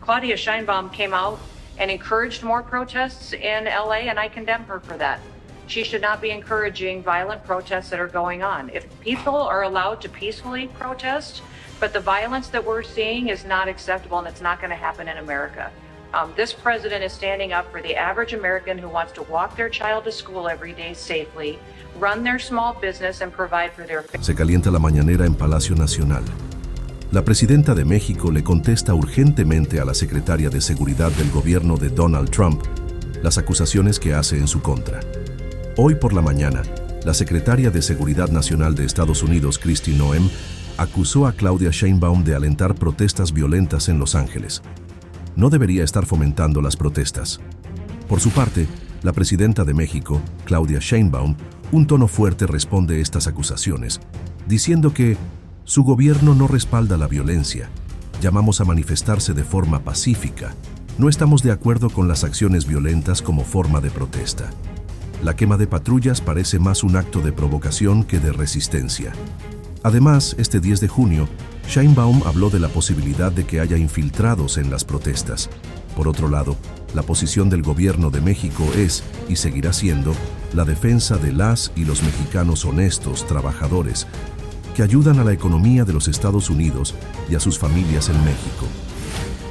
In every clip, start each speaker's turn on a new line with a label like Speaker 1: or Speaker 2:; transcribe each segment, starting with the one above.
Speaker 1: Claudia Sheinbaum came out and encouraged more protests in LA, and I condemn her for that. She should not be encouraging violent protests that are going on. If people are allowed to peacefully protest, but the violence that we're seeing is not acceptable, and it's not going to happen in America. This president is standing up for the average American who wants to walk their child to school every day safely, run their small business, and provide for their families.
Speaker 2: Se calienta la mañanera en Palacio Nacional. La presidenta de México le contesta urgentemente a la secretaria de Seguridad del gobierno de Donald Trump las acusaciones que hace en su contra. Hoy por la mañana, la secretaria de Seguridad Nacional de Estados Unidos, Kristi Noem, acusó a Claudia Sheinbaum de alentar protestas violentas en Los Ángeles. No debería estar fomentando las protestas. Por su parte, la presidenta de México, Claudia Sheinbaum, un tono fuerte responde estas acusaciones, diciendo que su gobierno no respalda la violencia. Llamamos a manifestarse de forma pacífica. No estamos de acuerdo con las acciones violentas como forma de protesta. La quema de patrullas parece más un acto de provocación que de resistencia. Además, este 10 de junio, Sheinbaum habló de la posibilidad de que haya infiltrados en las protestas. Por otro lado, la posición del gobierno de México es, y seguirá siendo, la defensa de las y los mexicanos honestos, trabajadores, que ayudan a la economía de los Estados Unidos y a sus familias en México.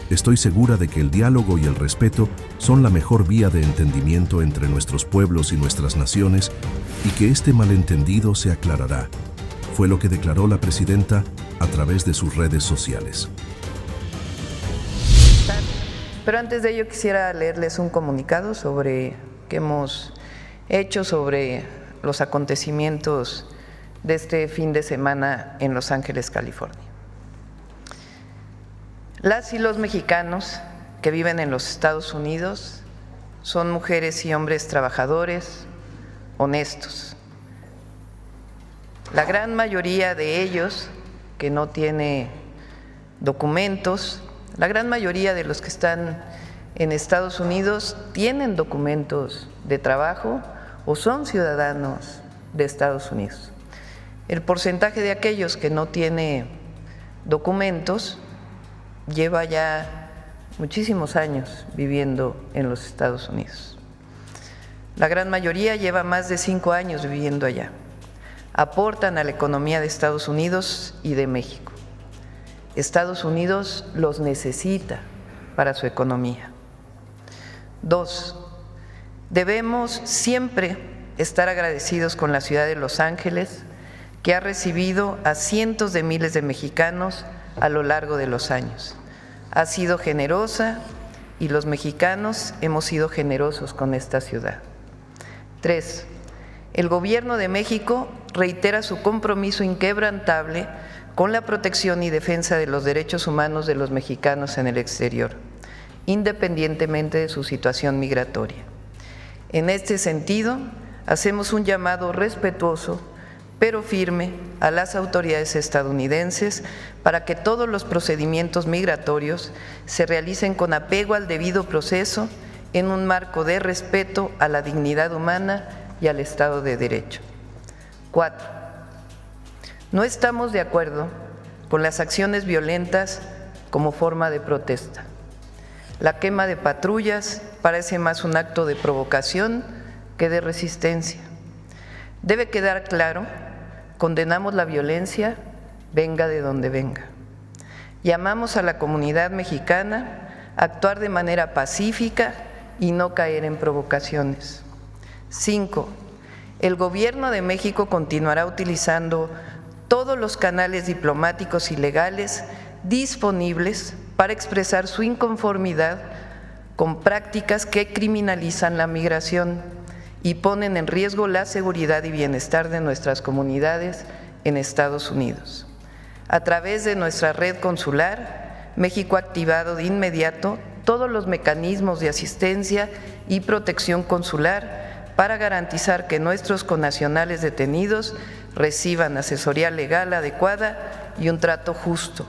Speaker 2: Estoy segura de que el diálogo y el respeto son la mejor vía de entendimiento entre nuestros pueblos y nuestras naciones, y que este malentendido se aclarará. Fue lo que declaró la presidenta a través de sus redes sociales.
Speaker 3: Pero antes de ello quisiera leerles un comunicado que hemos hecho sobre los acontecimientos de este fin de semana en Los Ángeles, California. Las y los mexicanos que viven en los Estados Unidos son mujeres y hombres trabajadores, honestos. La gran mayoría de ellos que no tiene documentos, la gran mayoría de los que están en Estados Unidos tienen documentos de trabajo o son ciudadanos de Estados Unidos. El porcentaje de aquellos que no tiene documentos lleva ya muchísimos años viviendo en los Estados Unidos. La gran mayoría lleva más de 5 años viviendo allá. Aportan a la economía de Estados Unidos y de México. Estados Unidos los necesita para su economía. 2. Debemos siempre estar agradecidos con la ciudad de Los Ángeles, que ha recibido a cientos de miles de mexicanos a lo largo de los años. Ha sido generosa y los mexicanos hemos sido generosos con esta ciudad. 3. El Gobierno de México reitera su compromiso inquebrantable con la protección y defensa de los derechos humanos de los mexicanos en el exterior, independientemente de su situación migratoria. En este sentido, hacemos un llamado respetuoso pero firme a las autoridades estadounidenses para que todos los procedimientos migratorios se realicen con apego al debido proceso en un marco de respeto a la dignidad humana y al Estado de Derecho. 4. No estamos de acuerdo con las acciones violentas como forma de protesta. La quema de patrullas parece más un acto de provocación que de resistencia. Debe quedar claro, condenamos la violencia, venga de donde venga. Llamamos a la comunidad mexicana a actuar de manera pacífica y no caer en provocaciones. 5. El Gobierno de México continuará utilizando todos los canales diplomáticos y legales disponibles para expresar su inconformidad con prácticas que criminalizan la migración y ponen en riesgo la seguridad y bienestar de nuestras comunidades en Estados Unidos. A través de nuestra red consular, México ha activado de inmediato todos los mecanismos de asistencia y protección consular para garantizar que nuestros connacionales detenidos reciban asesoría legal adecuada y un trato justo.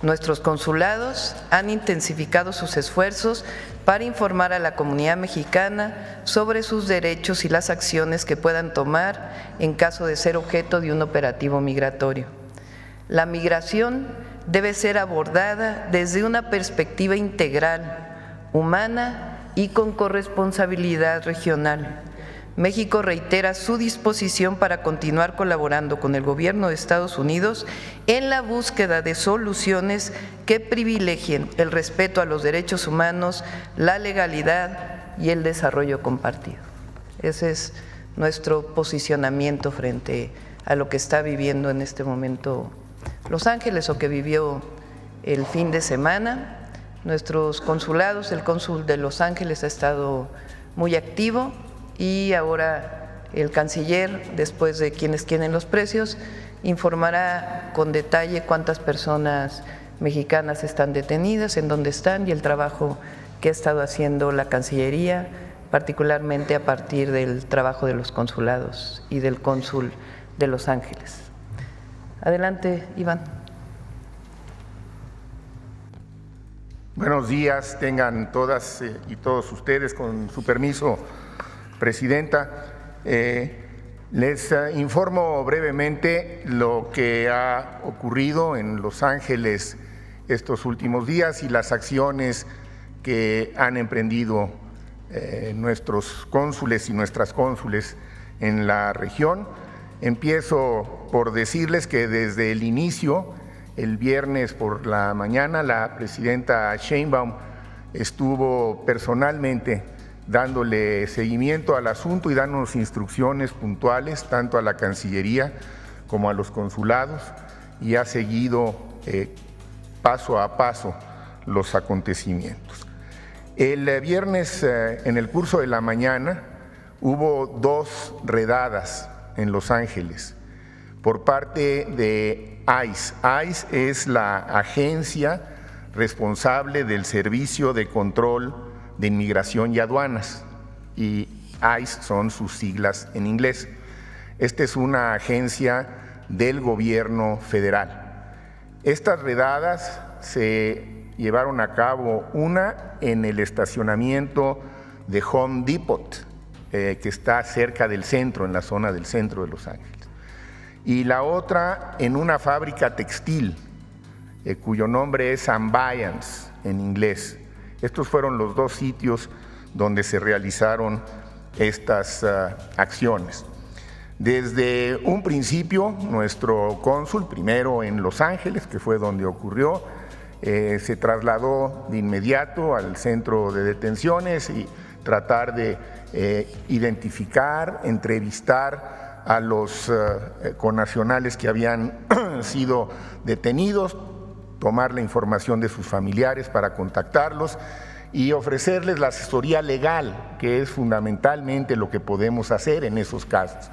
Speaker 3: Nuestros consulados han intensificado sus esfuerzos para informar a la comunidad mexicana sobre sus derechos y las acciones que puedan tomar en caso de ser objeto de un operativo migratorio. La migración debe ser abordada desde una perspectiva integral, humana y con corresponsabilidad regional. México reitera su disposición para continuar colaborando con el Gobierno de Estados Unidos en la búsqueda de soluciones que privilegien el respeto a los derechos humanos, la legalidad y el desarrollo compartido. Ese es nuestro posicionamiento frente a lo que está viviendo en este momento Los Ángeles o que vivió el fin de semana. Nuestros consulados, el cónsul de Los Ángeles ha estado muy activo y ahora el canciller, después de quienes quieren los precios, informará con detalle cuántas personas mexicanas están detenidas, en dónde están y el trabajo que ha estado haciendo la Cancillería, particularmente a partir del trabajo de los consulados y del cónsul de Los Ángeles. Adelante, Iván.
Speaker 4: Buenos días, tengan todas y todos ustedes, con su permiso, Presidenta. Les informo brevemente lo que ha ocurrido en Los Ángeles estos últimos días y las acciones que han emprendido nuestros cónsules y nuestras cónsules en la región. Empiezo por decirles que desde el inicio, el viernes por la mañana, la presidenta Sheinbaum estuvo personalmente dándole seguimiento al asunto y dándonos instrucciones puntuales tanto a la Cancillería como a los consulados, y ha seguido paso a paso los acontecimientos. El viernes, en el curso de la mañana, hubo 2 redadas en Los Ángeles por parte de ICE. ICE es la agencia responsable del Servicio de Control de Inmigración y Aduanas, y ICE son sus siglas en inglés. Esta es una agencia del gobierno federal. Estas redadas se llevaron a cabo, una en el estacionamiento de Home Depot, que está cerca del centro, en la zona del centro de Los Ángeles, y la otra en una fábrica textil, cuyo nombre es Ambiance en inglés. Estos fueron los 2 sitios donde se realizaron estas acciones. Desde un principio, nuestro cónsul, primero en Los Ángeles, que fue donde ocurrió, se trasladó de inmediato al centro de detenciones y tratar de identificar, entrevistar a los connacionales que habían sido detenidos, tomar la información de sus familiares para contactarlos y ofrecerles la asesoría legal, que es fundamentalmente lo que podemos hacer en esos casos.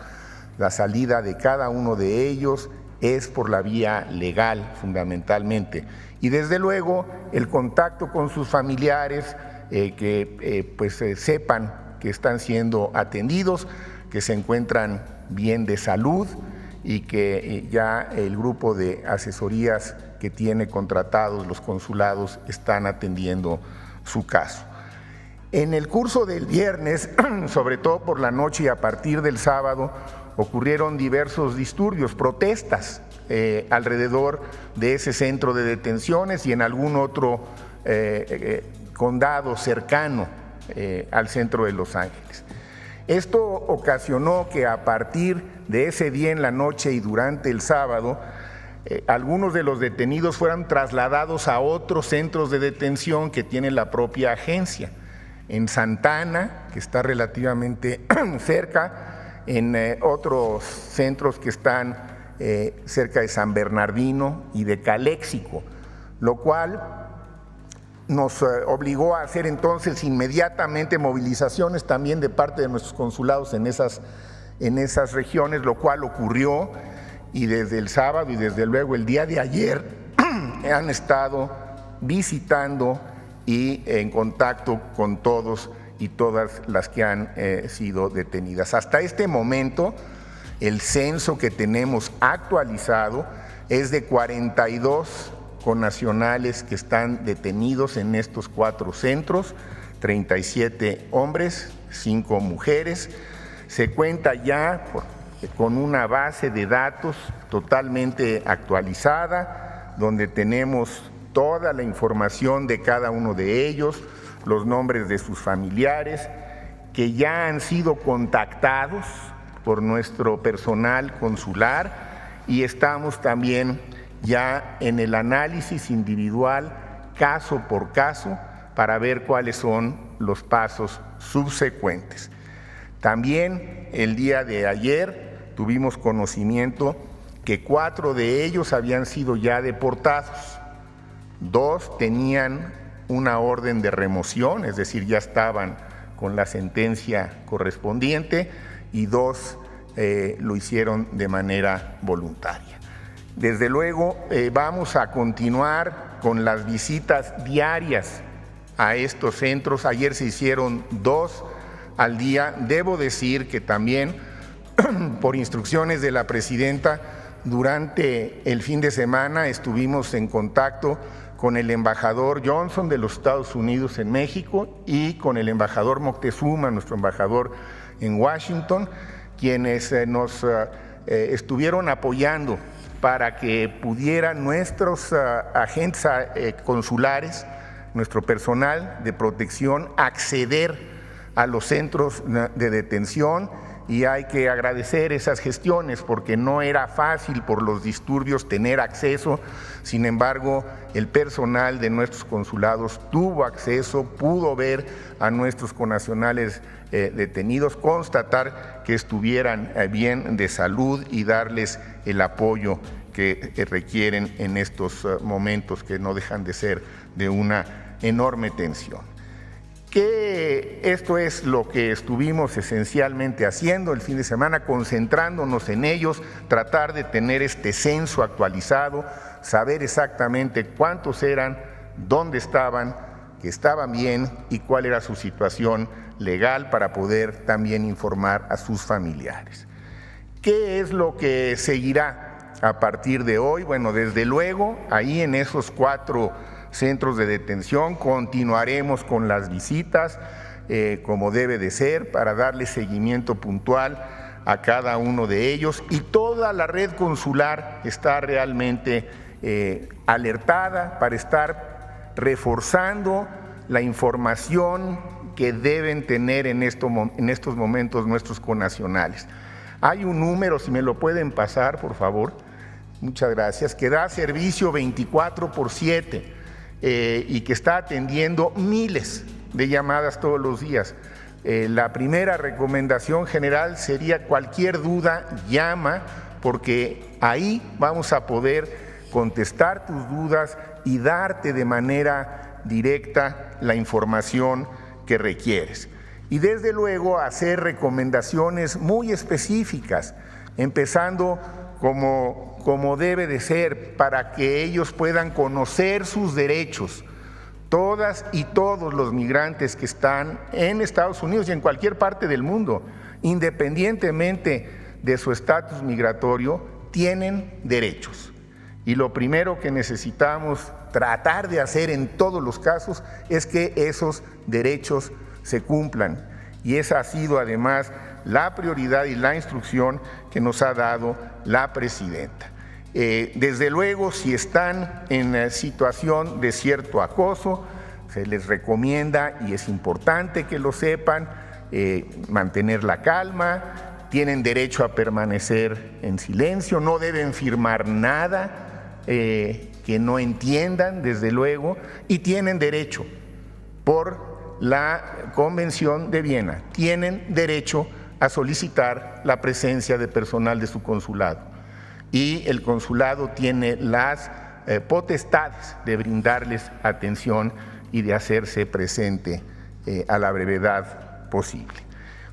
Speaker 4: La salida de cada uno de ellos es por la vía legal, fundamentalmente. Y desde luego el contacto con sus familiares, que sepan que están siendo atendidos, que se encuentran bien de salud y que ya el grupo de asesorías que tiene contratados los consulados están atendiendo su caso. En el curso del viernes, sobre todo por la noche y a partir del sábado, ocurrieron diversos disturbios, protestas alrededor de ese centro de detenciones y en algún otro condado cercano al centro de Los Ángeles. Esto ocasionó que a partir de ese día en la noche y durante el sábado, algunos de los detenidos fueran trasladados a otros centros de detención que tiene la propia agencia, en Santana, que está relativamente cerca, en otros centros que están cerca de San Bernardino y de Caléxico, lo cual nos obligó a hacer entonces inmediatamente movilizaciones también de parte de nuestros consulados en esas regiones, lo cual ocurrió, y desde el sábado y desde luego el día de ayer han estado visitando y en contacto con todos y todas las que han sido detenidas. Hasta este momento, el censo que tenemos actualizado es de 42 connacionales que están detenidos en estos 4 centros, 37 hombres, 5 mujeres. Se cuenta ya con una base de datos totalmente actualizada, donde tenemos toda la información de cada uno de ellos, los nombres de sus familiares, que ya han sido contactados por nuestro personal consular, y estamos también ya en el análisis individual, caso por caso, para ver cuáles son los pasos subsecuentes. También el día de ayer tuvimos conocimiento que 4 de ellos habían sido ya deportados. 2 tenían una orden de remoción, es decir, ya estaban con la sentencia correspondiente, y 2 lo hicieron de manera voluntaria. Desde luego, vamos a continuar con las visitas diarias a estos centros. Ayer se hicieron 2 al día. Debo decir que también, por instrucciones de la presidenta, durante el fin de semana estuvimos en contacto con el embajador Johnson de los Estados Unidos en México y con el embajador Moctezuma, nuestro embajador en Washington, quienes nos estuvieron apoyando para que pudieran nuestros agentes consulares, nuestro personal de protección, acceder a los centros de detención, y hay que agradecer esas gestiones porque no era fácil por los disturbios tener acceso. Sin embargo, el personal de nuestros consulados tuvo acceso, pudo ver a nuestros connacionales detenidos, constatar que estuvieran bien de salud y darles el apoyo que requieren en estos momentos que no dejan de ser de una enorme tensión. Que esto es lo que estuvimos esencialmente haciendo el fin de semana, concentrándonos en ellos, tratar de tener este censo actualizado, saber exactamente cuántos eran, dónde estaban, que estaban bien y cuál era su situación legal para poder también informar a sus familiares. ¿Qué es lo que seguirá a partir de hoy? Bueno, desde luego, ahí en esos 4 centros de detención continuaremos con las visitas como debe de ser, para darle seguimiento puntual a cada uno de ellos, y toda la red consular está realmente alertada para estar reforzando la información que deben tener en estos momentos nuestros connacionales. Hay un número, si me lo pueden pasar, por favor, muchas gracias, que da servicio 24/7. Y que está atendiendo miles de llamadas todos los días. La primera recomendación general sería: cualquier duda, llama, porque ahí vamos a poder contestar tus dudas y darte de manera directa la información que requieres. Y desde luego hacer recomendaciones muy específicas, empezando como debe de ser, para que ellos puedan conocer sus derechos. Todas y todos los migrantes que están en Estados Unidos y en cualquier parte del mundo, independientemente de su estatus migratorio, tienen derechos. Y lo primero que necesitamos tratar de hacer en todos los casos es que esos derechos se cumplan. Y esa ha sido además la prioridad y la instrucción que nos ha dado la presidenta. Desde luego, si están en situación de cierto acoso, se les recomienda, y es importante que lo sepan, mantener la calma, tienen derecho a permanecer en silencio, no deben firmar nada que no entiendan, desde luego, y tienen derecho, por la Convención de Viena, tienen derecho a solicitar la presencia de personal de su consulado, y el consulado tiene las potestades de brindarles atención y de hacerse presente a la brevedad posible.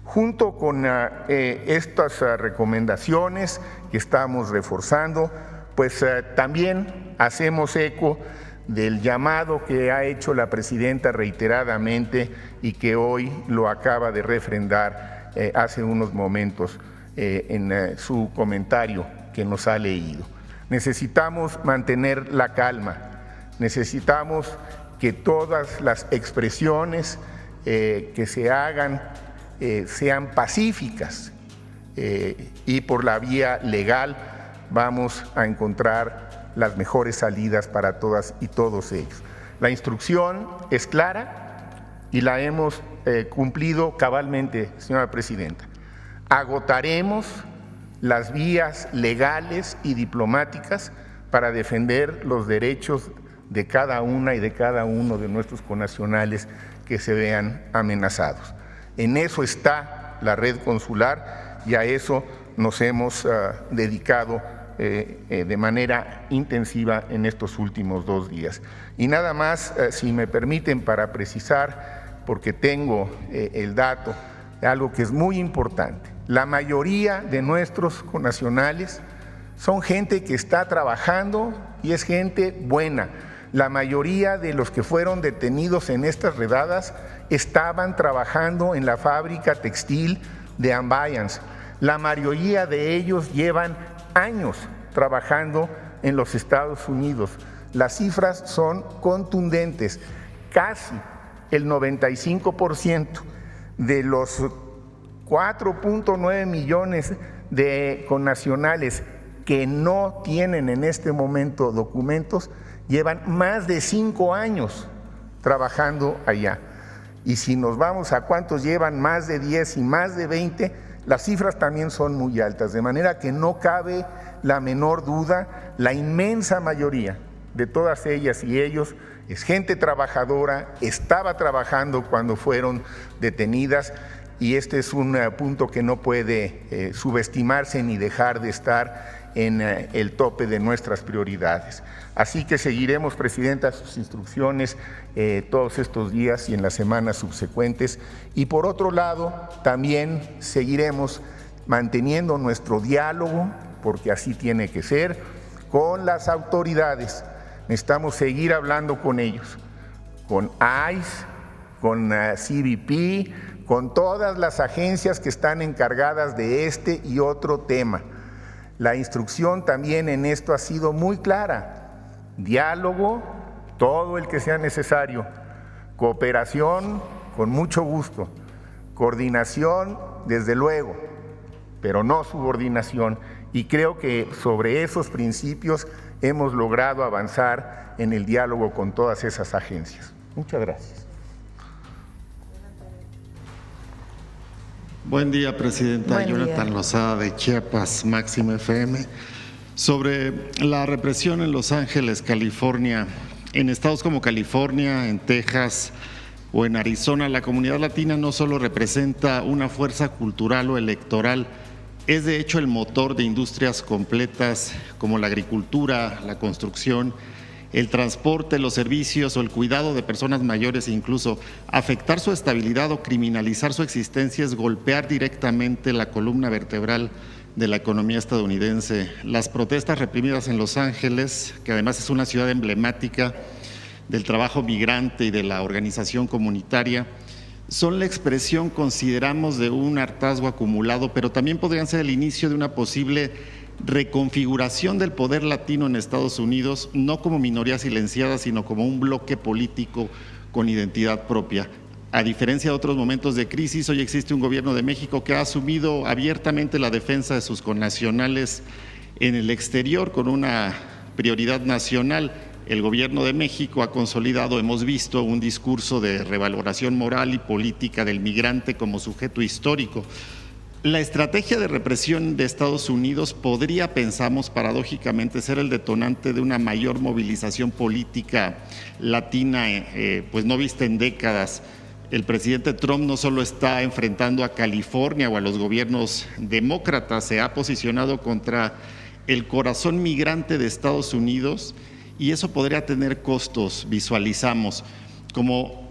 Speaker 4: Junto con estas recomendaciones que estamos reforzando, pues también hacemos eco del llamado que ha hecho la presidenta reiteradamente y que hoy lo acaba de refrendar hace unos momentos en su comentario que nos ha leído. Necesitamos mantener la calma, necesitamos que todas las expresiones que se hagan sean pacíficas y por la vía legal vamos a encontrar las mejores salidas para todas y todos ellos. La instrucción es clara y la hemos cumplido cabalmente, señora presidenta. Agotaremos las vías legales y diplomáticas para defender los derechos de cada una y de cada uno de nuestros connacionales que se vean amenazados. En eso está la red consular y a eso nos hemos dedicado de manera intensiva en estos últimos 2 días. Y nada más, si me permiten, para precisar, porque tengo el dato de algo que es muy importante. La mayoría de nuestros connacionales son gente que está trabajando y es gente buena. La mayoría de los que fueron detenidos en estas redadas estaban trabajando en la fábrica textil de Ambayans. La mayoría de ellos llevan años trabajando en los Estados Unidos. Las cifras son contundentes. Casi el 95% de los 4.9 millones de connacionales que no tienen en este momento documentos llevan más de 5 años trabajando allá. Y si nos vamos a cuántos llevan más de 10 y más de 20, las cifras también son muy altas, de manera que no cabe la menor duda, la inmensa mayoría de todas ellas y ellos es gente trabajadora, estaba trabajando cuando fueron detenidas y este es un punto que no puede subestimarse ni dejar de estar en el tope de nuestras prioridades. Así que seguiremos, Presidenta, sus instrucciones todos estos días y en las semanas subsecuentes. Y por otro lado, también seguiremos manteniendo nuestro diálogo, porque así tiene que ser, con las autoridades. Necesitamos seguir hablando con ellos, con ICE, con CBP, con todas las agencias que están encargadas de este y otro tema. La instrucción también en esto ha sido muy clara: diálogo, todo el que sea necesario, cooperación con mucho gusto, coordinación desde luego, pero no subordinación. Y creo que sobre esos principios hemos logrado avanzar en el diálogo con todas esas agencias. Muchas gracias.
Speaker 5: Buen día, Presidenta.
Speaker 3: Buen día.
Speaker 5: Jonathan Lozada, de Chiapas, Máximo FM. Sobre la represión en Los Ángeles, California, en estados como California, en Texas o en Arizona, la comunidad latina no solo representa una fuerza cultural o electoral, es de hecho el motor de industrias completas como la agricultura, la construcción, el transporte, los servicios o el cuidado de personas mayores. Incluso afectar su estabilidad o criminalizar su existencia es golpear directamente la columna vertebral de la economía estadounidense. Las protestas reprimidas en Los Ángeles, que además es una ciudad emblemática del trabajo migrante y de la organización comunitaria, son la expresión, consideramos, de un hartazgo acumulado, pero también podrían ser el inicio de una posible reconfiguración del poder latino en Estados Unidos, no como minoría silenciada, sino como un bloque político con identidad propia. A diferencia de otros momentos de crisis, hoy existe un gobierno de México que ha asumido abiertamente la defensa de sus connacionales en el exterior con una prioridad nacional. El gobierno de México ha consolidado, hemos visto, un discurso de revaloración moral y política del migrante como sujeto histórico. La estrategia de represión de Estados Unidos podría, pensamos paradójicamente, ser el detonante de una mayor movilización política latina, pues no vista en décadas. El presidente Trump no solo está enfrentando a California o a los gobiernos demócratas, se ha posicionado contra el corazón migrante de Estados Unidos y eso podría tener costos, visualizamos, como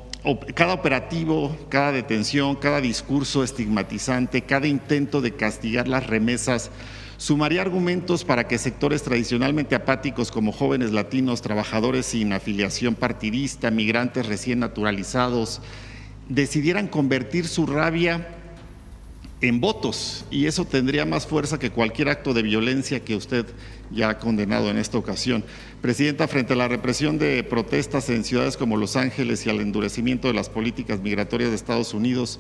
Speaker 5: cada operativo, cada detención, cada discurso estigmatizante, cada intento de castigar las remesas, sumaría argumentos para que sectores tradicionalmente apáticos como jóvenes latinos, trabajadores sin afiliación partidista, migrantes recién naturalizados, decidieran convertir su rabia en votos, y eso tendría más fuerza que cualquier acto de violencia que usted ya ha condenado en esta ocasión. Presidenta, frente a la represión de protestas en ciudades como Los Ángeles y al endurecimiento de las políticas migratorias de Estados Unidos,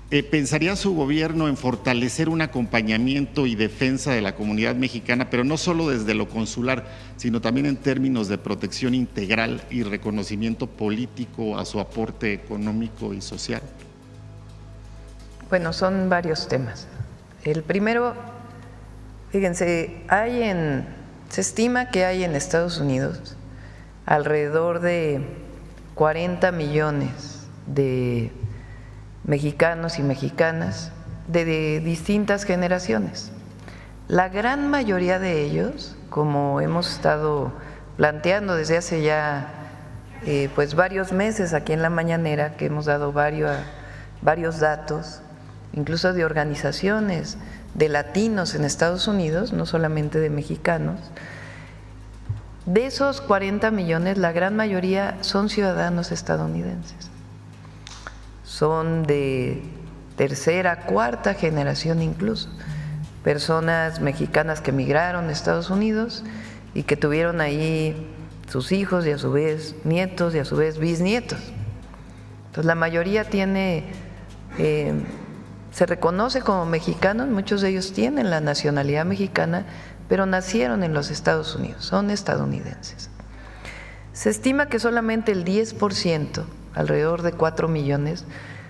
Speaker 5: ¿Pensaría su gobierno en fortalecer un acompañamiento y defensa de la comunidad mexicana, pero no solo desde lo consular, sino también en términos de protección integral y reconocimiento político a su aporte económico y social?
Speaker 3: Bueno, son varios temas. El primero, fíjense, se estima que hay en Estados Unidos alrededor de 40 millones de mexicanos y mexicanas de distintas generaciones. La gran mayoría de ellos, como hemos estado planteando desde hace ya pues varios meses aquí en La Mañanera, que hemos dado varios datos, incluso de organizaciones de latinos en Estados Unidos, no solamente de mexicanos. De esos 40 millones, la gran mayoría son ciudadanos estadounidenses. Son de tercera, cuarta generación incluso, personas mexicanas que emigraron a Estados Unidos y que tuvieron ahí sus hijos y a su vez nietos y a su vez bisnietos. Entonces la mayoría se reconoce como mexicanos, muchos de ellos tienen la nacionalidad mexicana, pero nacieron en los Estados Unidos, son estadounidenses. Se estima que solamente el 10%, alrededor de 4 millones,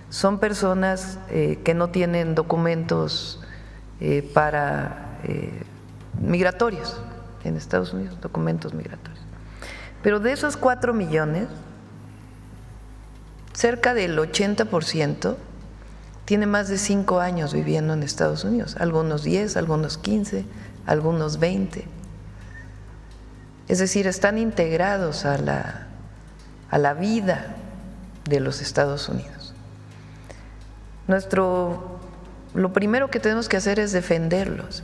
Speaker 3: son personas que no tienen documentos migratorios en Estados Unidos, documentos migratorios. Pero de esos 4 millones, cerca del 80% tiene más de 5 años viviendo en Estados Unidos, algunos 10, algunos 15, algunos 20. Es decir, están integrados a la vida de los Estados Unidos. Lo primero que tenemos que hacer es defenderlos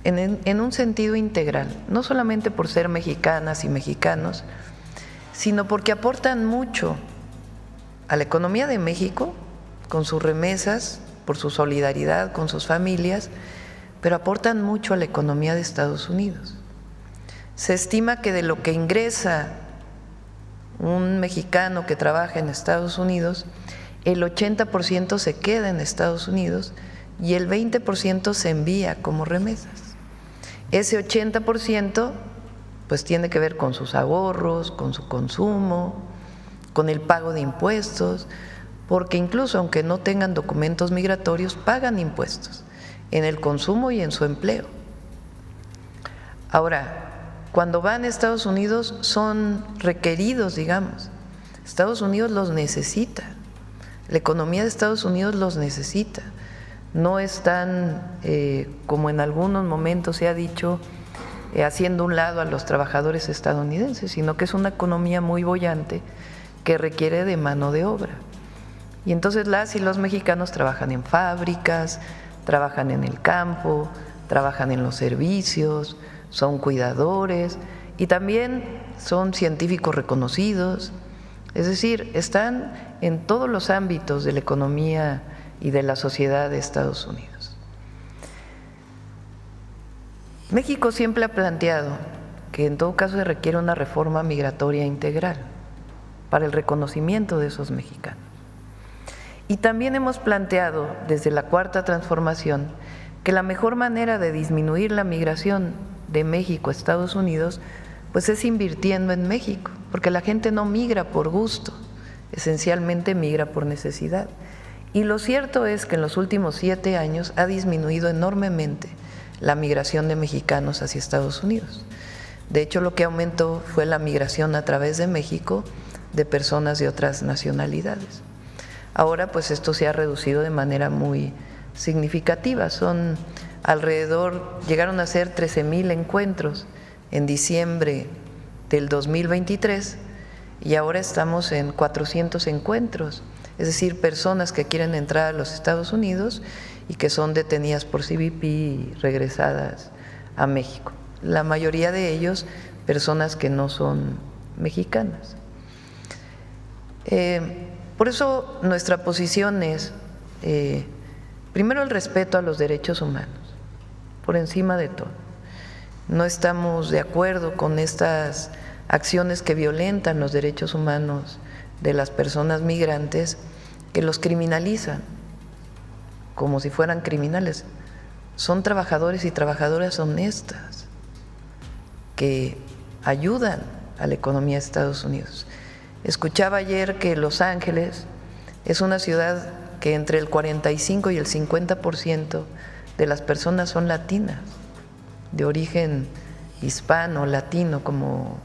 Speaker 3: en un sentido integral, no solamente por ser mexicanas y mexicanos, sino porque aportan mucho a la economía de México con sus remesas, por su solidaridad con sus familias, pero aportan mucho a la economía de Estados Unidos. Se estima que de lo que ingresa un mexicano que trabaja en Estados Unidos, el 80% se queda en Estados Unidos y el 20% se envía como remesas. Ese 80% pues tiene que ver con sus ahorros, con su consumo, con el pago de impuestos, porque incluso aunque no tengan documentos migratorios, pagan impuestos en el consumo y en su empleo. Ahora, cuando van a Estados Unidos son requeridos, digamos. Estados Unidos los necesita. La economía de Estados Unidos los necesita. No están, como en algunos momentos se ha dicho, haciendo un lado a los trabajadores estadounidenses, sino que es una economía muy boyante que requiere de mano de obra. Y entonces las y los mexicanos trabajan en fábricas, trabajan en el campo, trabajan en los servicios, son cuidadores y también son científicos reconocidos. Es decir, están en todos los ámbitos de la economía y de la sociedad de Estados Unidos. México siempre ha planteado que en todo caso se requiere una reforma migratoria integral para el reconocimiento de esos mexicanos. Y también hemos planteado desde la Cuarta Transformación que la mejor manera de disminuir la migración de México a Estados Unidos pues es invirtiendo en México, porque la gente no migra por gusto, esencialmente migra por necesidad. Y lo cierto es que en los últimos 7 años ha disminuido enormemente la migración de mexicanos hacia Estados Unidos. De hecho, lo que aumentó fue la migración a través de México de personas de otras nacionalidades. Ahora, pues esto se ha reducido de manera muy significativa. Llegaron a ser 13,000 encuentros en diciembre del 2023 y ahora estamos en 400 encuentros, es decir, personas que quieren entrar a los Estados Unidos y que son detenidas por CBP y regresadas a México. La mayoría de ellos, personas que no son mexicanas. Por eso nuestra posición es, primero, el respeto a los derechos humanos, por encima de todo. No estamos de acuerdo con estas acciones que violentan los derechos humanos de las personas migrantes que los criminalizan como si fueran criminales. Son trabajadores y trabajadoras honestas que ayudan a la economía de Estados Unidos. Escuchaba ayer que Los Ángeles es una ciudad que entre el 45 y el 50% de las personas son latinas, de origen hispano, latino, como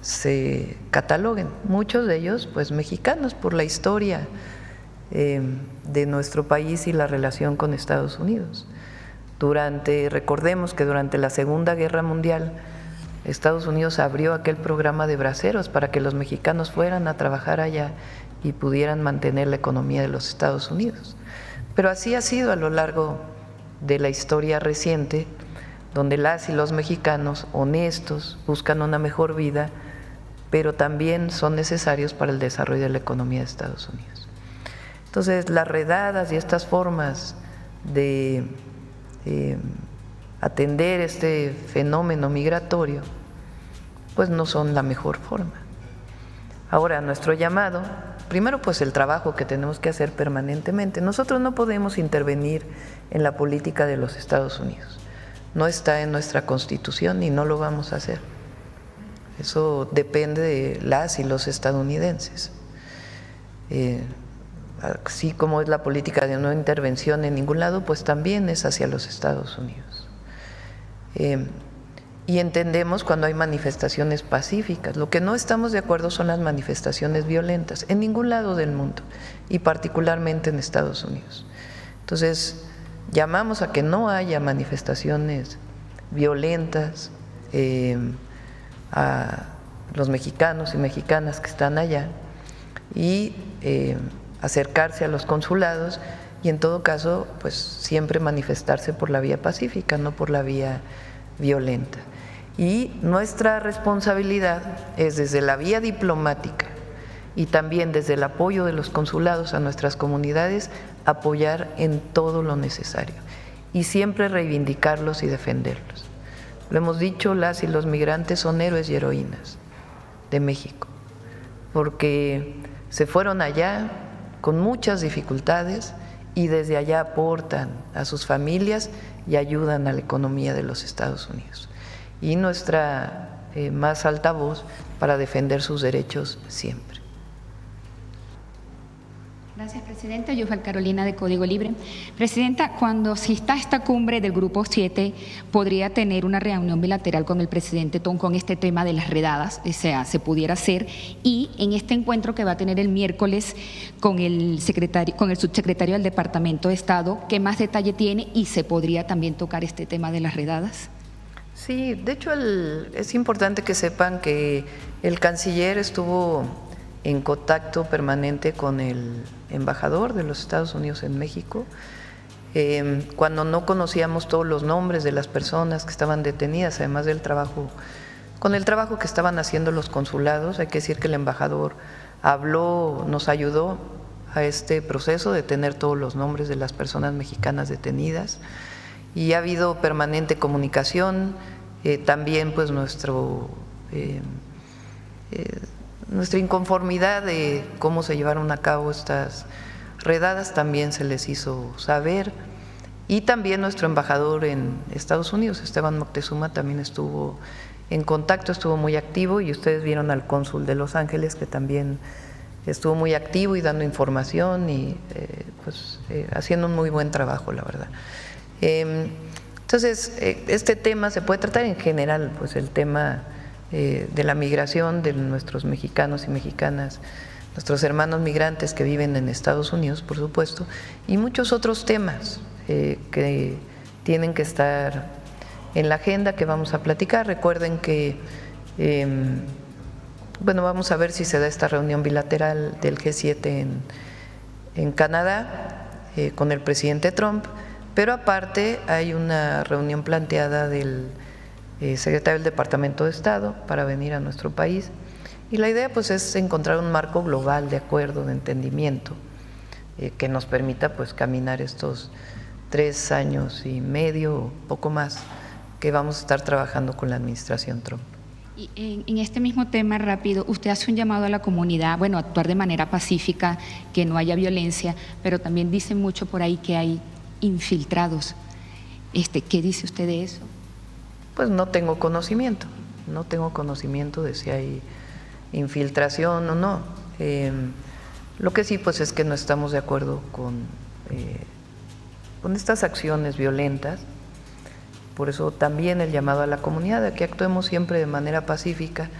Speaker 3: se cataloguen. Muchos de ellos, pues, mexicanos por la historia de nuestro país y la relación con Estados Unidos. Recordemos que durante la Segunda Guerra Mundial, Estados Unidos abrió aquel programa de braceros para que los mexicanos fueran a trabajar allá y pudieran mantener la economía de los Estados Unidos. Pero así ha sido a lo largo de la historia reciente, donde las y los mexicanos honestos buscan una mejor vida, pero también son necesarios para el desarrollo de la economía de Estados Unidos. Entonces, las redadas y estas formas de atender este fenómeno migratorio, pues no son la mejor forma. Ahora, nuestro llamado, primero, pues el trabajo que tenemos que hacer permanentemente. Nosotros no podemos intervenir en la política de los Estados Unidos. No está en nuestra Constitución y no lo vamos a hacer. Eso depende de las y los estadounidenses. Así como es la política de no intervención en ningún lado, pues también es hacia los Estados Unidos. Y entendemos cuando hay manifestaciones pacíficas. Lo que no estamos de acuerdo son las manifestaciones violentas en ningún lado del mundo y particularmente en Estados Unidos. Entonces, llamamos a que no haya manifestaciones violentas a los mexicanos y mexicanas que están allá y acercarse a los consulados y en todo caso, pues siempre manifestarse por la vía pacífica, no por la vía violenta. Y nuestra responsabilidad es desde la vía diplomática y también desde el apoyo de los consulados a nuestras comunidades, apoyar en todo lo necesario y siempre reivindicarlos y defenderlos. Lo hemos dicho, las y los migrantes son héroes y heroínas de México, porque se fueron allá con muchas dificultades y desde allá aportan a sus familias y ayudan a la economía de los Estados Unidos. Y nuestra más alta voz para defender sus derechos siempre.
Speaker 6: Gracias, Presidenta. Yufel Carolina, de Código Libre. Presidenta, cuando si está esta cumbre del Grupo 7, ¿podría tener una reunión bilateral con el presidente con este tema de las redadas? O sea, se pudiera hacer. Y en este encuentro que va a tener el miércoles con el subsecretario del Departamento de Estado, ¿qué más detalle tiene? Y se podría también tocar este tema de las redadas.
Speaker 3: Sí, de hecho es importante que sepan que el canciller estuvo en contacto permanente con el embajador de los Estados Unidos en México. Cuando no conocíamos todos los nombres de las personas que estaban detenidas, además del trabajo, con el trabajo que estaban haciendo los consulados, hay que decir que el embajador habló, nos ayudó a este proceso de tener todos los nombres de las personas mexicanas detenidas y ha habido permanente comunicación, también pues nuestra inconformidad de cómo se llevaron a cabo estas redadas también se les hizo saber y también nuestro embajador en Estados Unidos, Esteban Moctezuma, también estuvo en contacto, estuvo muy activo y ustedes vieron al cónsul de Los Ángeles que también estuvo muy activo y dando información y haciendo un muy buen trabajo, la verdad. Entonces, este tema se puede tratar en general, pues el tema de la migración de nuestros mexicanos y mexicanas, nuestros hermanos migrantes que viven en Estados Unidos, por supuesto, y muchos otros temas que tienen que estar en la agenda que vamos a platicar. Recuerden que, vamos a ver si se da esta reunión bilateral del G7 en Canadá con el presidente Trump, pero aparte hay una reunión planteada del secretario del Departamento de Estado para venir a nuestro país y la idea pues es encontrar un marco global de acuerdo, de entendimiento que nos permita pues caminar estos 3 años y medio o poco más que vamos a estar trabajando con la administración Trump.
Speaker 6: Y en este mismo tema, rápido, usted hace un llamado a la comunidad, bueno, a actuar de manera pacífica, que no haya violencia, pero también dice mucho por ahí que hay infiltrados. ¿Qué dice usted de eso?
Speaker 3: Pues no tengo conocimiento de si hay infiltración o no. Lo que sí, pues es que no estamos de acuerdo con estas acciones violentas. Por eso también el llamado a la comunidad a que actuemos siempre de manera pacífica.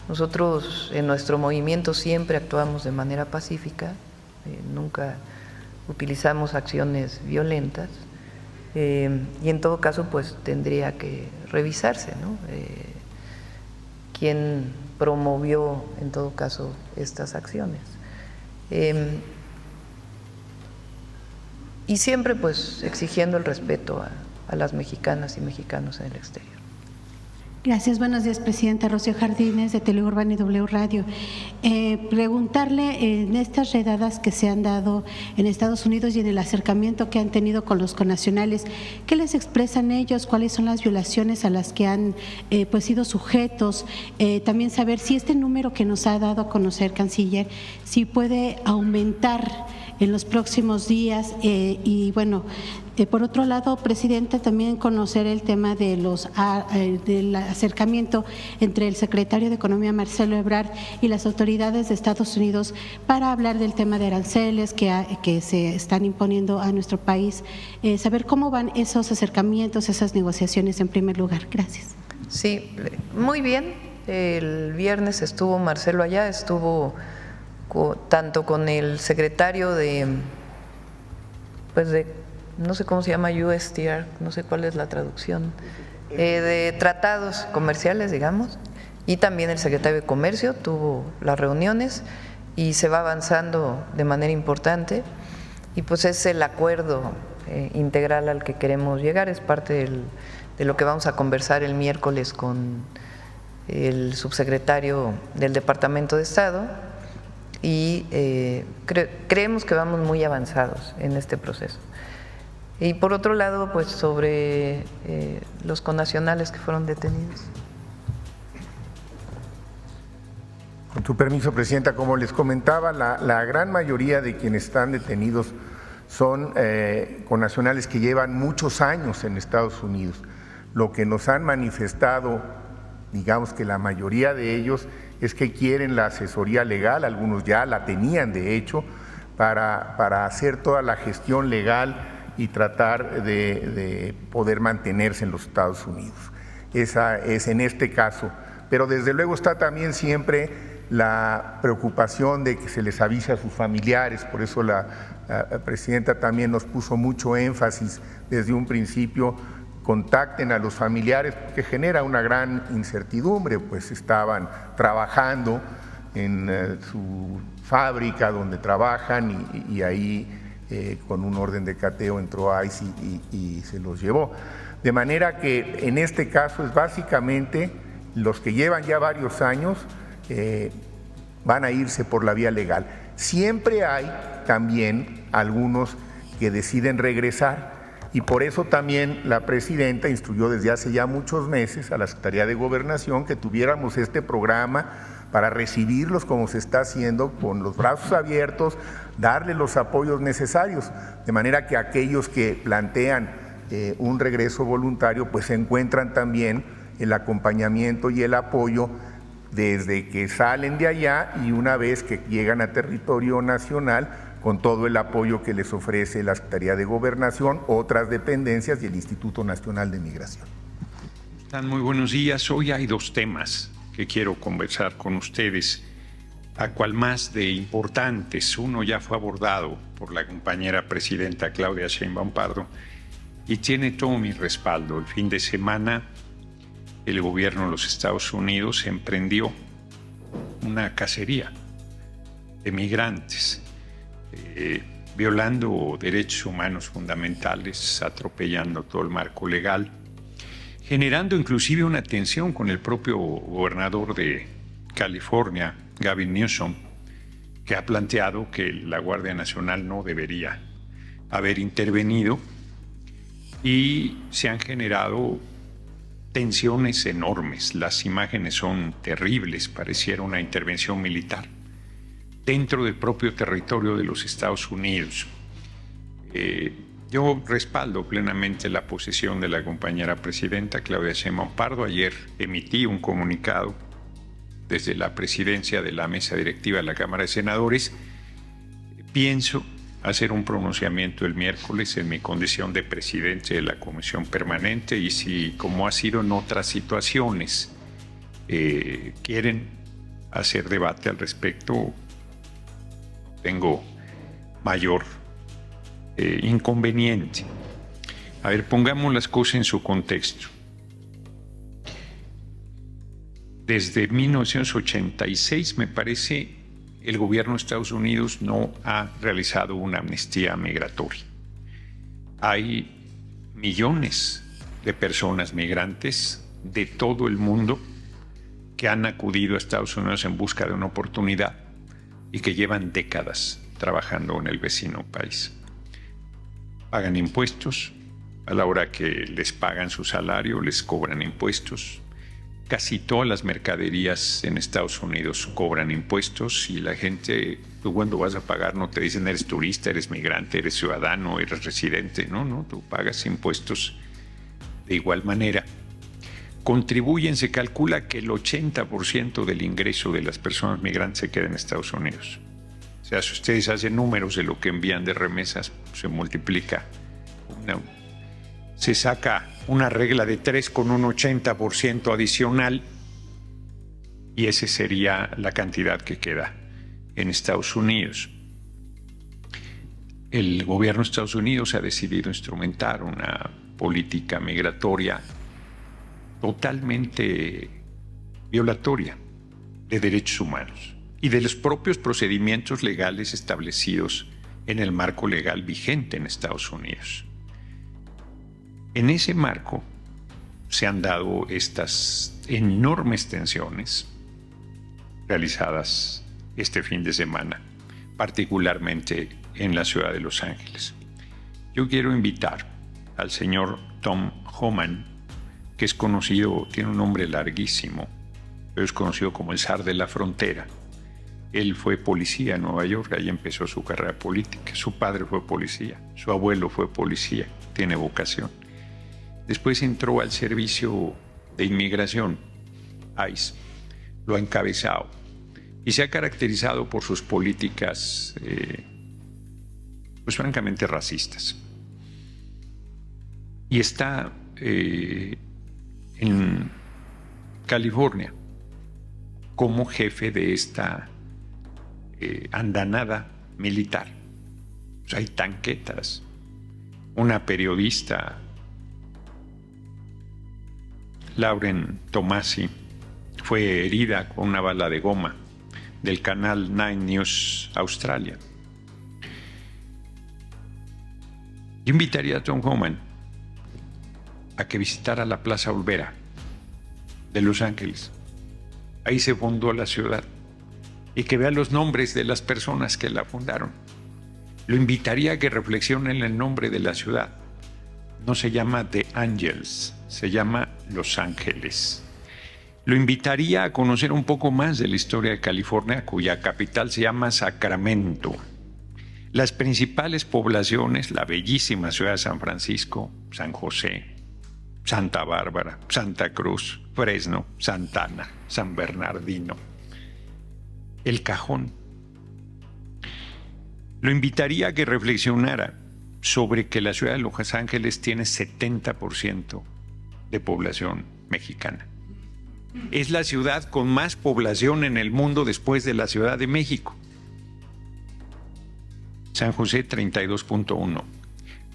Speaker 3: Nosotros en nuestro movimiento siempre actuamos de manera pacífica, nunca utilizamos acciones violentas, y en todo caso pues tendría que revisarse, ¿no? ¿Quién promovió en todo caso estas acciones? Y siempre pues exigiendo el respeto a las mexicanas y mexicanos en el exterior.
Speaker 7: Gracias, buenos días, Presidenta. Rocío Jardines, de Teleurbana y W Radio. Preguntarle, en estas redadas que se han dado en Estados Unidos y en el acercamiento que han tenido con los connacionales, ¿qué les expresan ellos? ¿Cuáles son las violaciones a las que han pues sido sujetos? También saber si este número que nos ha dado a conocer, Canciller, si puede aumentar en los próximos días, y bueno, por otro lado, Presidenta, también conocer el tema de del acercamiento entre el secretario de Economía, Marcelo Ebrard, y las autoridades de Estados Unidos para hablar del tema de aranceles que se están imponiendo a nuestro país. Saber cómo van esos acercamientos, esas negociaciones en primer lugar. Gracias.
Speaker 3: Sí, muy bien. El viernes estuvo Marcelo allá, estuvo tanto con el secretario de no sé cómo se llama, USTR, no sé cuál es la traducción, de tratados comerciales, digamos, y también el secretario de Comercio tuvo las reuniones y se va avanzando de manera importante, y pues es el acuerdo integral al que queremos llegar, es parte de lo que vamos a conversar el miércoles con el subsecretario del Departamento de Estado, y creemos que vamos muy avanzados en este proceso. Y por otro lado, pues sobre los connacionales que fueron detenidos.
Speaker 4: Con tu permiso, Presidenta, como les comentaba, la gran mayoría de quienes están detenidos son connacionales que llevan muchos años en Estados Unidos. Lo que nos han manifestado, digamos que la mayoría de ellos, es que quieren la asesoría legal, algunos ya la tenían de hecho, para hacer toda la gestión legal y tratar de poder mantenerse en los Estados Unidos. Esa es en este caso. Pero desde luego está también siempre la preocupación de que se les avise a sus familiares, por eso la Presidenta también nos puso mucho énfasis desde un principio: contacten a los familiares, porque genera una gran incertidumbre, pues estaban trabajando en su fábrica donde trabajan y ahí con un orden de cateo entró ICE y se los llevó. De manera que en este caso es básicamente los que llevan ya varios años van a irse por la vía legal. Siempre hay también algunos que deciden regresar, y por eso también la Presidenta instruyó desde hace ya muchos meses a la Secretaría de Gobernación que tuviéramos este programa para recibirlos como se está haciendo, con los brazos abiertos, darle los apoyos necesarios, de manera que aquellos que plantean un regreso voluntario pues encuentran también el acompañamiento y el apoyo desde que salen de allá y una vez que llegan a territorio nacional, con todo el apoyo que les ofrece la Secretaría de Gobernación, otras dependencias y el Instituto Nacional de Migración.
Speaker 8: Están muy buenos días. Hoy hay dos temas que quiero conversar con ustedes, a cual más de importantes. Uno ya fue abordado por la compañera presidenta Claudia Sheinbaum Pardo y tiene todo mi respaldo. El fin de semana el gobierno de los Estados Unidos emprendió una cacería de migrantes, violando derechos humanos fundamentales, atropellando todo el marco legal, generando inclusive una tensión con el propio gobernador de California, Gavin Newsom, que ha planteado que la Guardia Nacional no debería haber intervenido, y se han generado tensiones enormes, las imágenes son terribles, pareciera una intervención militar dentro del propio territorio de los Estados Unidos. Yo respaldo plenamente la posición de la compañera presidenta Claudia Sheinbaum Pardo. Ayer emití un comunicado desde la presidencia de la mesa directiva de la Cámara de Senadores. Pienso hacer un pronunciamiento el miércoles en mi condición de presidente de la Comisión Permanente, y si, como ha sido en otras situaciones, quieren hacer debate al respecto, tengo mayor inconveniente. A ver, pongamos las cosas en su contexto. Desde 1986, me parece, el gobierno de Estados Unidos no ha realizado una amnistía migratoria. Hay millones de personas migrantes de todo el mundo que han acudido a Estados Unidos en busca de una oportunidad y que llevan décadas trabajando en el vecino país. Pagan impuestos, a la hora que les pagan su salario les cobran impuestos. Casi todas las mercaderías en Estados Unidos cobran impuestos, y la gente, tú cuando vas a pagar no te dicen eres turista, eres migrante, eres ciudadano, eres residente. No, tú pagas impuestos de igual manera. Contribuyen, se calcula que el 80% del ingreso de las personas migrantes se queda en Estados Unidos. O sea, si ustedes hacen números de lo que envían de remesas, se multiplica. Se saca una regla de 3 con un 80% adicional, y esa sería la cantidad que queda en Estados Unidos. El gobierno de Estados Unidos ha decidido instrumentar una política migratoria totalmente violatoria de derechos humanos y de los propios procedimientos legales establecidos en el marco legal vigente en Estados Unidos. En ese marco se han dado estas enormes tensiones realizadas este fin de semana, particularmente en la ciudad de Los Ángeles. Yo quiero invitar al señor Tom Homan, que es conocido, tiene un nombre larguísimo, pero es conocido como el zar de la frontera. Él fue policía en Nueva York, ahí empezó su carrera política. Su padre fue policía, su abuelo fue policía, tiene vocación. Después entró al servicio de inmigración, ICE, lo ha encabezado y se ha caracterizado por sus políticas, pues francamente racistas. Y está en California como jefe de esta andanada militar. O sea, hay tanquetas. Una periodista, Lauren Tomasi, fue herida con una bala de goma del canal 9 News Australia. Yo invitaría a Tom Homan a que visitara la Plaza Olvera de Los Ángeles. Ahí se fundó la ciudad, y que vea los nombres de las personas que la fundaron. Lo invitaría a que reflexione en el nombre de la ciudad. No se llama The Angels, se llama Los Ángeles. Lo invitaría a conocer un poco más de la historia de California, cuya capital se llama Sacramento. Las principales poblaciones, la bellísima ciudad de San Francisco, San José, Santa Bárbara, Santa Cruz, Fresno, Santana, San Bernardino, El Cajón. Lo invitaría a que reflexionara sobre que la ciudad de Los Ángeles tiene 70% de población mexicana. Es la ciudad con más población en el mundo después de la Ciudad de México. San José 32.1,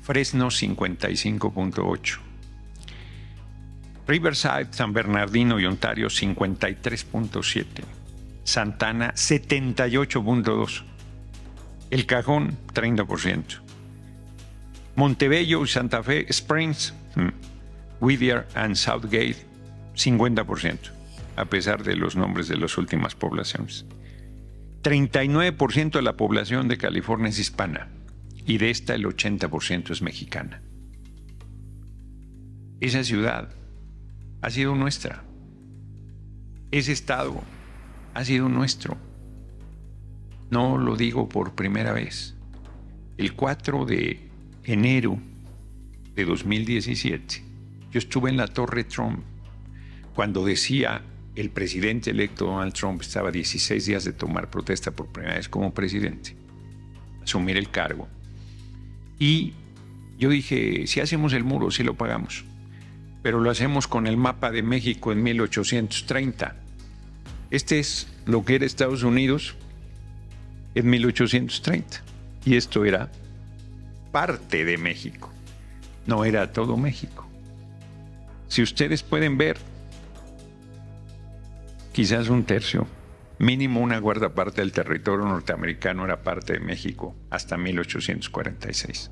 Speaker 8: Fresno 55.8, Riverside, San Bernardino y Ontario 53.7, Santana 78.2, El Cajón 30%, Montebello y Santa Fe Springs, Whittier and Southgate 50%, a pesar de los nombres de las últimas poblaciones. 39% de la población de California es hispana, y de esta el 80% es mexicana. Esa ciudad ha sido nuestra. Ese Estado ha sido nuestro. No lo digo por primera vez. El 4 de enero de 2017, yo estuve en la Torre Trump cuando decía el presidente electo Donald Trump estaba 16 días de tomar protesta por primera vez como presidente, asumir el cargo. Y yo dije, si hacemos el muro, sí lo pagamos, pero lo hacemos con el mapa de México en 1830. Este es lo que era Estados Unidos en 1830. Y esto era parte de México, no era todo México. Si ustedes pueden ver, quizás un tercio, mínimo una cuarta parte del territorio norteamericano era parte de México hasta 1846.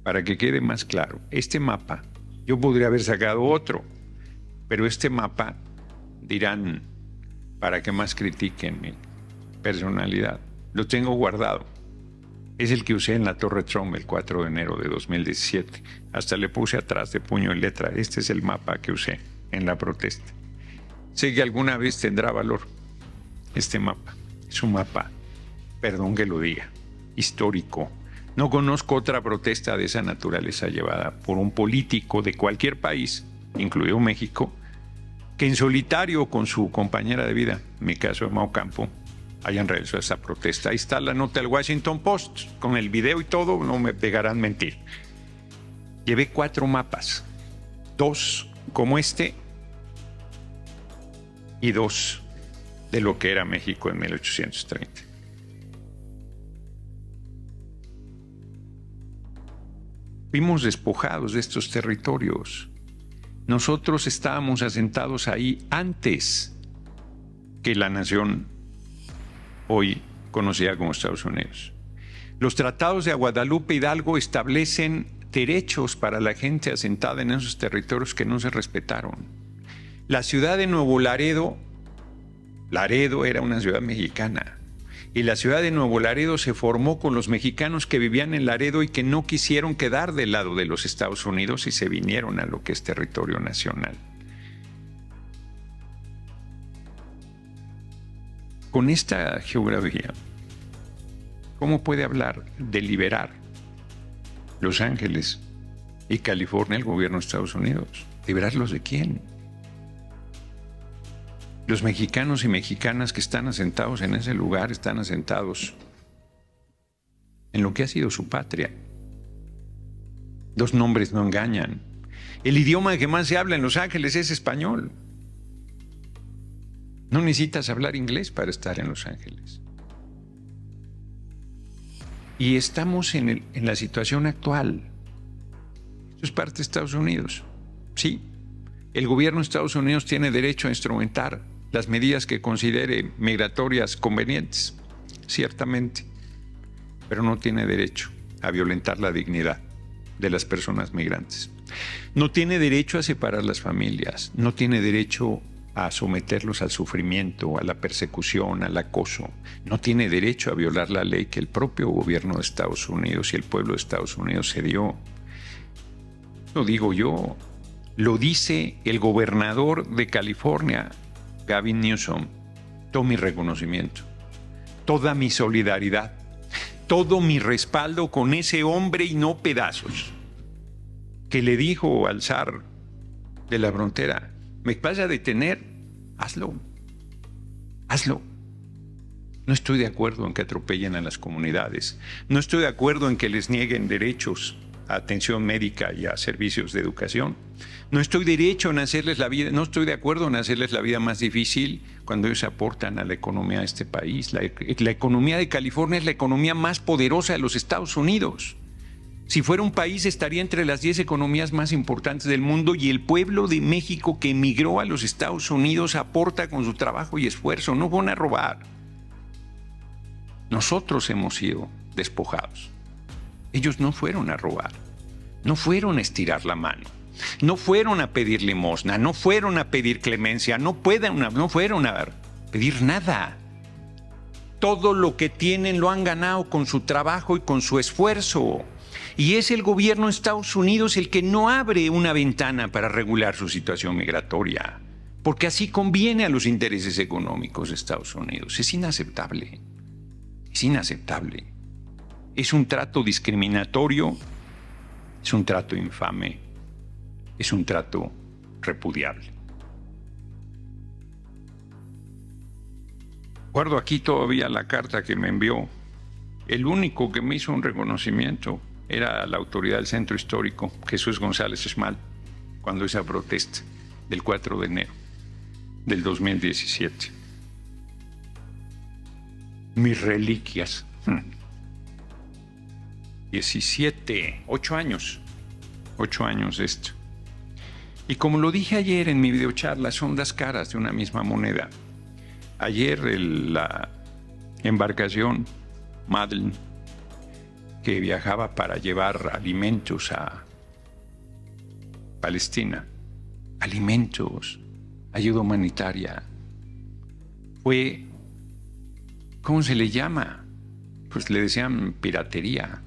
Speaker 8: Para que quede más claro, este mapa, yo podría haber sacado otro, pero este mapa, dirán, para que más critiquen mi personalidad, lo tengo guardado. Es el que usé en la Torre Trump el 4 de enero de 2017. Hasta le puse atrás de puño y letra, este es el mapa que usé en la protesta. Sé que alguna vez tendrá valor este mapa. Es un mapa, perdón que lo diga, histórico. No conozco otra protesta de esa naturaleza llevada por un político de cualquier país, incluido México, que en solitario con su compañera de vida, en mi caso de Mau Campo, hayan realizado esa protesta. Ahí está la nota del Washington Post, con el video y todo, no me pegarán mentir. Llevé 4 mapas, 2 como este y 2 de lo que era México en 1830. Fuimos despojados de estos territorios. Nosotros estábamos asentados ahí antes que la nación hoy conocida como Estados Unidos. Los tratados de Guadalupe Hidalgo establecen derechos para la gente asentada en esos territorios que no se respetaron. La ciudad de Nuevo Laredo era una ciudad mexicana, y la ciudad de Nuevo Laredo se formó con los mexicanos que vivían en Laredo y que no quisieron quedar del lado de los Estados Unidos y se vinieron a lo que es territorio nacional. Con esta geografía, ¿cómo puede hablar de liberar Los Ángeles y California el gobierno de Estados Unidos? ¿Liberarlos de quién? Los mexicanos y mexicanas que están asentados en ese lugar están asentados en lo que ha sido su patria. Los nombres no engañan. El idioma que más se habla en Los Ángeles es español. No necesitas hablar inglés para estar en Los Ángeles. Y estamos en la situación actual. Esto es parte de Estados Unidos. Sí, el gobierno de Estados Unidos tiene derecho a instrumentar las medidas que considere migratorias convenientes, ciertamente, pero no tiene derecho a violentar la dignidad de las personas migrantes. No tiene derecho a separar las familias, no tiene derecho a someterlos al sufrimiento, a la persecución, al acoso. No tiene derecho a violar la ley que el propio gobierno de Estados Unidos y el pueblo de Estados Unidos se dio. Lo digo yo, lo dice el gobernador de California, Gavin Newsom. Todo mi reconocimiento, toda mi solidaridad, todo mi respaldo con ese hombre y no pedazos, que le dijo al zar de la frontera: me vas a detener, hazlo. No estoy de acuerdo en que atropellen a las comunidades, no estoy de acuerdo en que les nieguen derechos a atención médica y a servicios de educación. No estoy de acuerdo en hacerles la vida más difícil cuando ellos aportan a la economía de este país. La economía de California es la economía más poderosa de los Estados Unidos. Si fuera un país, estaría entre las 10 economías más importantes del mundo, y el pueblo de México que emigró a los Estados Unidos aporta con su trabajo y esfuerzo, no van a robar. Nosotros hemos sido despojados. Ellos no fueron a robar, no fueron a estirar la mano, no fueron a pedir limosna, no fueron a pedir clemencia, no fueron a pedir nada. Todo lo que tienen lo han ganado con su trabajo y con su esfuerzo. Y es el gobierno de Estados Unidos el que no abre una ventana para regular su situación migratoria, porque así conviene a los intereses económicos de Estados Unidos. Es inaceptable. Es inaceptable. Es un trato discriminatorio, es un trato infame, es un trato repudiable. Guardo aquí todavía la carta que me envió. El único que me hizo un reconocimiento era la autoridad del Centro Histórico, Jesús González Esmal, cuando esa protesta del 4 de enero del 2017. Mis reliquias. 8 años de esto. Y como lo dije ayer en mi videocharla, son las caras de una misma moneda. Ayer la embarcación Madeleine, que viajaba para llevar alimentos a Palestina, alimentos, ayuda humanitaria, fue, ¿cómo se le llama? Pues le decían piratería,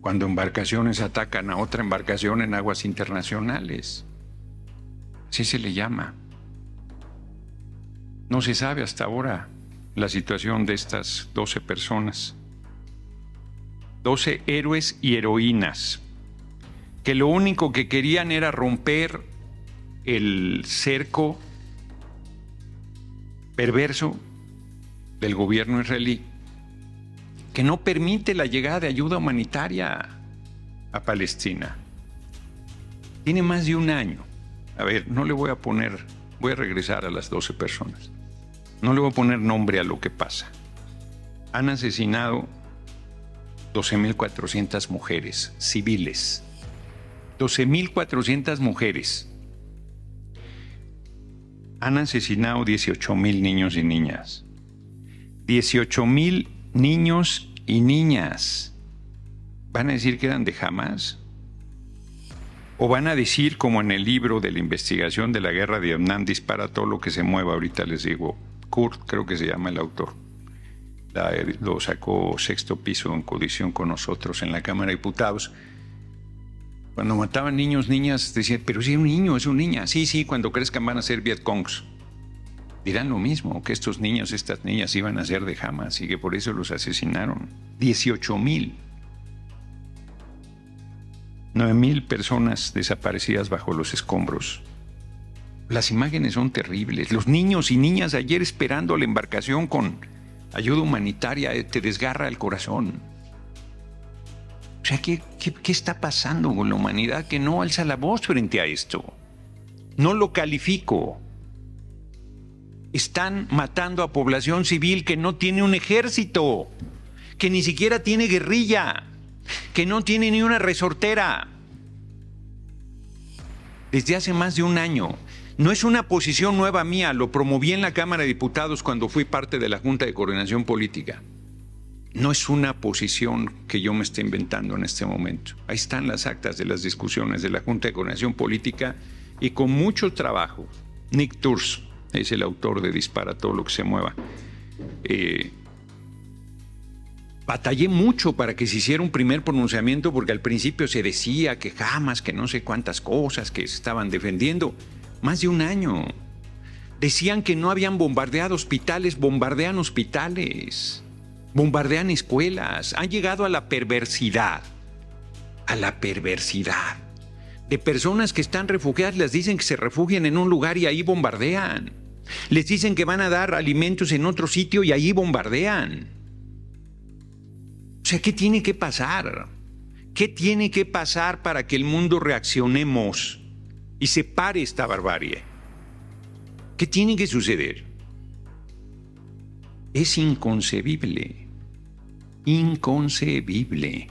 Speaker 8: cuando embarcaciones atacan a otra embarcación en aguas internacionales. Así se le llama. No se sabe hasta ahora la situación de estas 12 personas. 12 héroes y heroínas que lo único que querían era romper el cerco perverso del gobierno israelí, que no permite la llegada de ayuda humanitaria a Palestina. Tiene más de un año. A ver, no le voy a poner, voy a regresar a las 12 personas. No le voy a poner nombre a lo que pasa. Han asesinado 12.400 mujeres civiles. 12.400 mujeres. Han asesinado 18.000 niños y niñas. 18.000 niños y niñas. ¿Van a decir que eran de Hamas? ¿O van a decir, como en el libro de la investigación de la guerra de Vietnam, dispara todo lo que se mueva? Ahorita les digo. Kurt, creo que se llama el autor. Lo sacó Sexto Piso en coalición con nosotros en la Cámara de Diputados. Cuando mataban niños, niñas, decían, pero si es un niño, es una niña. Sí, cuando crezcan van a ser Vietcongs. Dirán lo mismo, que estos niños, estas niñas iban a ser de Hamas y que por eso los asesinaron. 18.000. 9.000 personas desaparecidas bajo los escombros. Las imágenes son terribles. Los niños y niñas ayer esperando la embarcación con ayuda humanitaria, te desgarra el corazón. O sea, ¿qué está pasando con la humanidad que no alza la voz frente a esto? No lo califico. Están matando a población civil que no tiene un ejército, que ni siquiera tiene guerrilla, que no tiene ni una resortera. Desde hace más de un año. No es una posición nueva mía, lo promoví en la Cámara de Diputados cuando fui parte de la Junta de Coordinación Política. No es una posición que yo me esté inventando en este momento. Ahí están las actas de las discusiones de la Junta de Coordinación Política y con mucho trabajo. Nick Turse es el autor de Dispara todo lo que se mueva. Batallé mucho para que se hiciera un primer pronunciamiento porque al principio se decía que jamás, que no sé cuántas cosas que se estaban defendiendo. Más de un año. Decían que no habían bombardeado hospitales, bombardean hospitales, bombardean escuelas. Han llegado a la perversidad de personas que están refugiadas. Les dicen que se refugien en un lugar y ahí bombardean. Les dicen que van a dar alimentos en otro sitio y ahí bombardean. O sea, ¿qué tiene que pasar? ¿Qué tiene que pasar para que el mundo reaccionemos y se pare esta barbarie? ¿Qué tiene que suceder? Es inconcebible. Inconcebible.